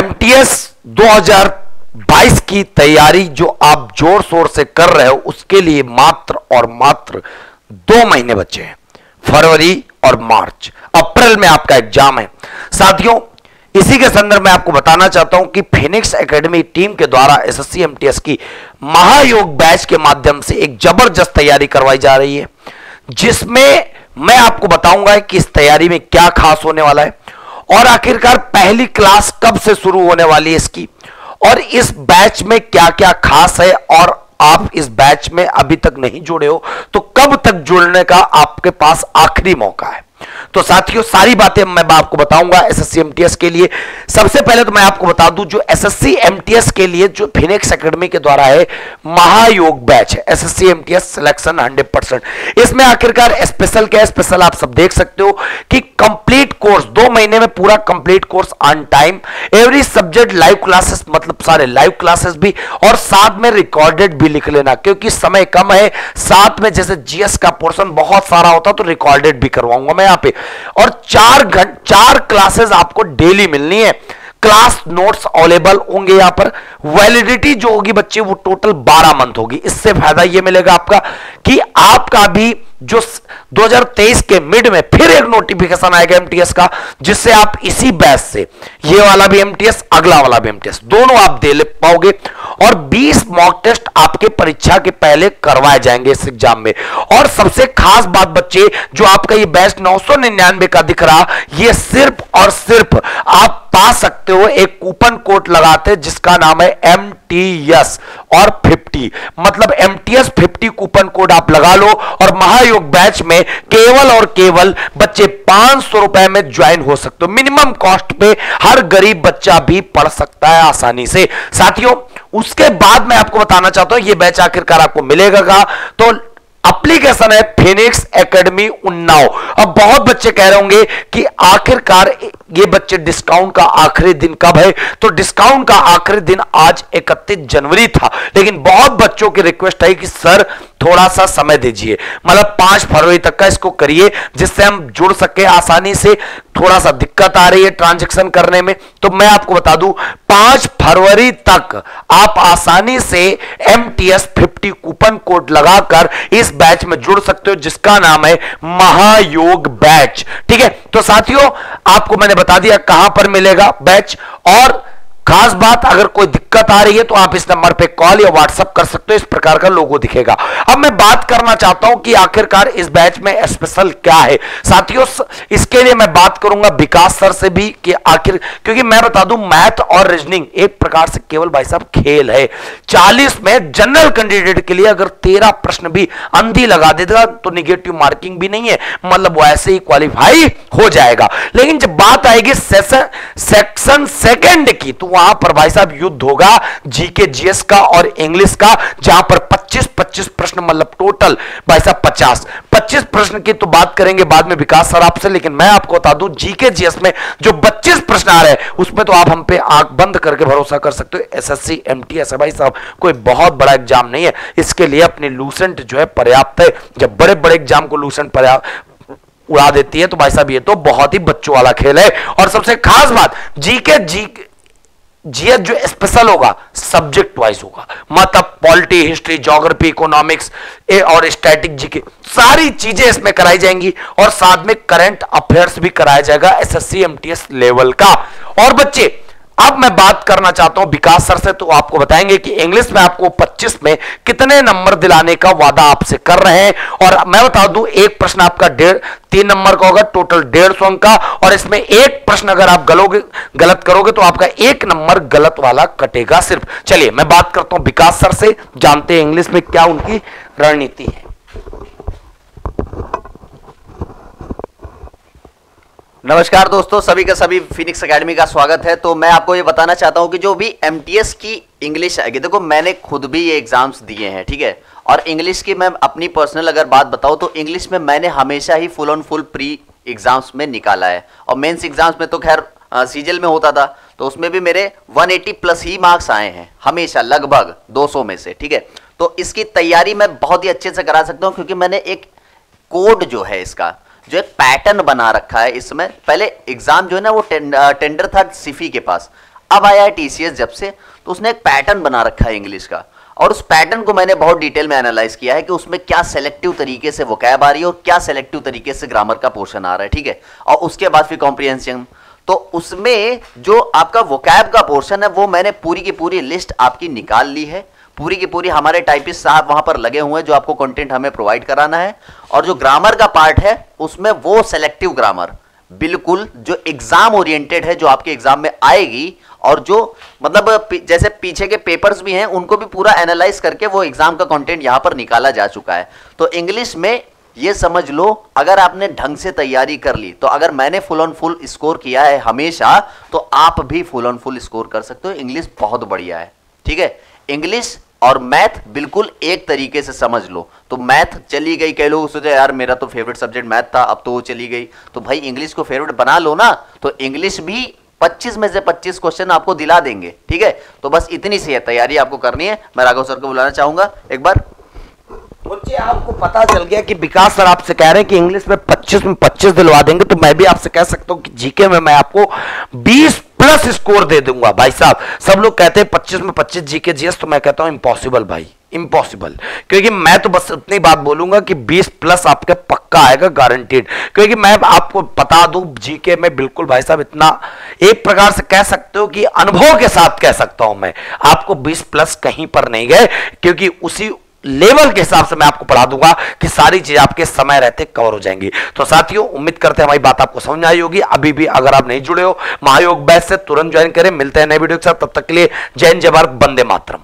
MTS 2022 की तैयारी जो आप जोर शोर से कर रहे हो उसके लिए मात्र और मात्र 2 महीने बचे हैं। फरवरी और मार्च, अप्रैल में आपका एग्जाम है। साथियों, इसी के संदर्भ में आपको बताना चाहता हूं कि फिनिक्स एकेडमी टीम के द्वारा एसएससी एमटीएस की महायोग बैच के माध्यम से एक जबरदस्त तैयारी करवाई जा रही है, जिसमें मैं आपको बताऊंगा कि इस तैयारी में क्या खास होने वाला है और आखिरकार पहली क्लास कब से शुरू होने वाली है इसकी, और इस बैच में क्या क्या खास है, और आप इस बैच में अभी तक नहीं जुड़े हो तो कब तक जुड़ने का आपके पास आखिरी मौका है। तो साथियों, सारी बातें मैं आपको बताऊंगा एसएससी एमटीएस के लिए। सबसे पहले तो मैं आपको बता दूं, जो एसएससी एमटीएस के लिए जो फिनिक्स एकेडमी के द्वारा है महायोग बैच है, एसएससी एमटीएस सिलेक्शन 100%, इसमें आखिरकार स्पेशल क्या है, स्पेशल आप सब देख सकते हो कि कंप्लीट कोर्स 2 महीने में पूरा complete course on time, every subject live classes, मतलब सारे लाइव क्लासेस भी, और साथ में रिकॉर्डेड भी लिख लेना क्योंकि समय कम है। साथ में जैसे जीएस का पोर्शन बहुत सारा होता तो रिकॉर्डेड भी करवाऊंगा मैं यहाँ पे, और 4 क्लासेस आपको डेली मिलनी है। क्लास नोट्स अवेलेबल होंगे यहां पर। वैलिडिटी जो होगी बच्चे वो टोटल 12 मंथ होगी। इससे फायदा ये मिलेगा आपका कि आपका भी जो 2023 के मिड में फिर एक नोटिफिकेशन आएगा एमटीएस का, जिससे आप इसी बैच से ये वाला भी एमटीएस, अगला वाला भी एमटीएस, दोनों आप दे ले पाओगे। और 20 मॉक टेस्ट आपके परीक्षा के पहले करवाए जाएंगे इस एग्जाम में। और सबसे खास बात बच्चे, जो आपका ये बैच 999 का दिख रहा, ये सिर्फ और सिर्फ आप पा सकते हो एक कूपन कोड लगाते जिसका नाम है एमटीएस और 50, मतलब एमटीएस 50 कूपन कोड आप लगा लो और महायोग बैच में केवल और केवल बच्चे 500 रुपए में ज्वाइन हो सकते हो। मिनिमम कॉस्ट पे हर गरीब बच्चा भी पढ़ सकता है आसानी से। साथियों, उसके बाद मैं आपको बताना चाहता हूं ये बैच आखिरकार आपको मिलेगा कहां, तो एप्लीकेशन है फिनिक्स एकेडमी उन्नाव। अब बहुत बच्चे कह रहे होंगे कि आखिरकार ये बच्चे डिस्काउंट का आखिरी दिन कब है, तो डिस्काउंट का आखिरी दिन आज 31 जनवरी था, लेकिन बहुत बच्चों की रिक्वेस्ट है कि सर थोड़ा सा समय दीजिए, मतलब 5 फरवरी तक का इसको करिए जिससे हम जुड़ सके आसानी से। थोड़ा सा दिक्कत आ रही है ट्रांजैक्शन करने में, तो मैं आपको बता दूं 5 फरवरी तक आप आसानी से एमटीएस 50 कूपन कोड लगाकर इस बैच में जुड़ सकते हो जिसका नाम है महायोग बैच। ठीक है, तो साथियों आपको मैंने बता दिया कहां पर मिलेगा बैच, और खास बात, अगर कोई दिक्कत आ रही है तो आप इस नंबर पे कॉल या व्हाट्सएप कर सकते हो, इस प्रकार का लोगो दिखेगा। अब मैं बात करना चाहता हूं कि आखिरकार इस बैच में स्पेशल क्या है। साथियों, इसके लिए मैं बात करूंगा विकास सर से भी कि आखिर, क्योंकि मैं बता दूं मैथ और रीजनिंग एक प्रकार से केवल भाई साहब खेल है। 40 में जनरल कैंडिडेट के लिए अगर 13 प्रश्न भी अंधी लगा देगा तो निगेटिव मार्किंग भी नहीं है, मतलब वो ऐसे ही क्वालिफाई हो जाएगा। लेकिन जब बात आएगी सेक्शन सेकंड की, तो वहां पर भाई साहब युद्ध होगा जीके जीएस का और इंग्लिश का, जहां पर 25 प्रश्न, मतलब टोटल भाई साहब 25 प्रश्न की तो बात करेंगे बाद में विकास सर आपसे। लेकिन मैं आपको बता दूं जीके जीएस में जो 25 प्रश्न आ रहे हैं उसमें तो आप हम पे आंख बंद करके भरोसा कर सकते हो। एसएससी एमटीएस है भाई साहब, कोई बहुत बड़ा एग्जाम नहीं है, इसके लिए अपनी लूसेंट जो है पर्याप्त है। जब बड़े बड़े एग्जाम को लूसेंट पर्याप्त उड़ा देती है तो भाई साहब ये तो बहुत ही बच्चों वाला खेल है। और सबसे खास बात, जीएस जो स्पेशल होगा सब्जेक्ट वाइज होगा, मतलब पॉलिटी, हिस्ट्री, ज्योग्राफी, इकोनॉमिक्स और स्टैटिक जीके सारी चीजें इसमें कराई जाएंगी, और साथ में करंट अफेयर्स भी कराया जाएगा एसएससी एमटीएस लेवल का। और बच्चे, अब मैं बात करना चाहता हूं विकास सर से, तो आपको बताएंगे कि इंग्लिश में आपको 25 में कितने नंबर दिलाने का वादा आपसे कर रहे हैं। और मैं बता दूं एक प्रश्न आपका 3 नंबर का होगा, टोटल 150 अंक का, और इसमें एक प्रश्न अगर आप गलत करोगे तो आपका 1 नंबर गलत वाला कटेगा सिर्फ। चलिए मैं बात करता हूं विकास सर से, जानते हैं इंग्लिश में क्या उनकी रणनीति है। नमस्कार दोस्तों, सभी का सभी फिनिक्स एकेडमी का स्वागत है। तो मैं आपको ये बताना चाहता हूँ कि जो भी एमटीएस की इंग्लिश आएगी, देखो मैंने खुद भी ये एग्जाम्स दिए हैं, ठीक है, और इंग्लिश की मैं अपनी पर्सनल अगर बात बताऊँ तो इंग्लिश में मैंने हमेशा ही full on full pre exams में निकाला है, और मेंस एग्जाम्स में तो खैर सीजल में होता था तो उसमें भी मेरे 180 प्लस ही मार्क्स आए हैं हमेशा, लगभग 200 में से, ठीक है। तो इसकी तैयारी मैं बहुत ही अच्छे से करा सकता हूँ क्योंकि मैंने एक कोड जो है इसका जो एक पैटर्न बना रखा है। इसमें पहले एग्जाम जो है ना वो टेंडर था सिफी के पास, अब आया है टीसीएस जब से, तो उसने एक पैटर्न बना रखा है इंग्लिश का, और उस पैटर्न को मैंने बहुत डिटेल में एनालाइज किया है कि उसमें क्या सेलेक्टिव तरीके से वोकैब आ रही है और क्या सेलेक्टिव तरीके से ग्रामर का पोर्शन आ रहा है, ठीक है। और उसके बाद फिर कॉम्प्रिहेंशन, तो उसमें जो आपका वोकैब का पोर्शन है वो मैंने पूरी की पूरी लिस्ट आपकी निकाल ली है, पूरी की पूरी हमारे टाइपिस्ट साहब वहां पर लगे हुए हैं जो आपको कंटेंट हमें प्रोवाइड कराना है। और जो ग्रामर का पार्ट है उसमें वो सेलेक्टिव ग्रामर बिल्कुल जो एग्जाम ओरिएंटेड है, जो आपके एग्जाम में आएगी, और जो मतलब जैसे पीछे के पेपर्स भी हैं उनको भी पूरा एनालाइज करके वो एग्जाम का कंटेंट यहां पर निकाला जा चुका है। तो इंग्लिश में ये समझ लो, अगर आपने ढंग से तैयारी कर ली, तो अगर मैंने फुल ऑन फुल स्कोर किया है हमेशा, तो आप भी फुल ऑन फुल स्कोर कर सकते हो। इंग्लिश बहुत बढ़िया है, ठीक है। इंग्लिश और मैथ बिल्कुल एक तरीके से समझ लो। तो मैथ चली गई, कई लोग सोचे यार मेरा तो फेवरेट सब्जेक्ट मैथ था, अब तो वो चली गई, तो भाई इंग्लिश को फेवरेट बना लो ना, तो इंग्लिश भी 25 में से 25 क्वेश्चन आपको दिला देंगे, ठीक है। तो बस इतनी सी है तैयारी आपको करनी है। मैं राघव सर को बुलाना चाहूंगा एक बार। मुझे आपको पता चल गया कि विकास सर आपसे कह रहे हैं कि इंग्लिश में 25 दिलवा देंगे, तो मैं भी आपसे कह सकता हूं कि जीके में मैं आपको 20 प्लस स्कोर दे दूंगा भाई साहब। सब लोग कहते हैं 25 में 25 जीके जीएस, तो मैं कहता हूं इम्पॉसिबल भाई, इम्पॉसिबल। क्योंकि मैं तो बस इतनी बात बोलूंगा कि 20 प्लस आपके पक्का आएगा, गारंटीड। क्योंकि मैं आपको बता दूं जीके में बिल्कुल भाई साहब इतना, एक प्रकार से कह सकते हो कि अनुभव के साथ कह सकता हूं मैं, आपको 20 प्लस कहीं पर नहीं गए, क्योंकि उसी लेवल के हिसाब से मैं आपको पढ़ा दूंगा कि सारी चीजें आपके समय रहते कवर हो जाएंगी। तो साथियों, उम्मीद करते हैं हमारी बात आपको समझ में आई होगी। अभी भी अगर आप नहीं जुड़े हो महायोग बैच से, तुरंत ज्वाइन करें। मिलते हैं नए वीडियो के साथ, तब तक के लिए जय हिंद, जय भारत, वंदे मातरम।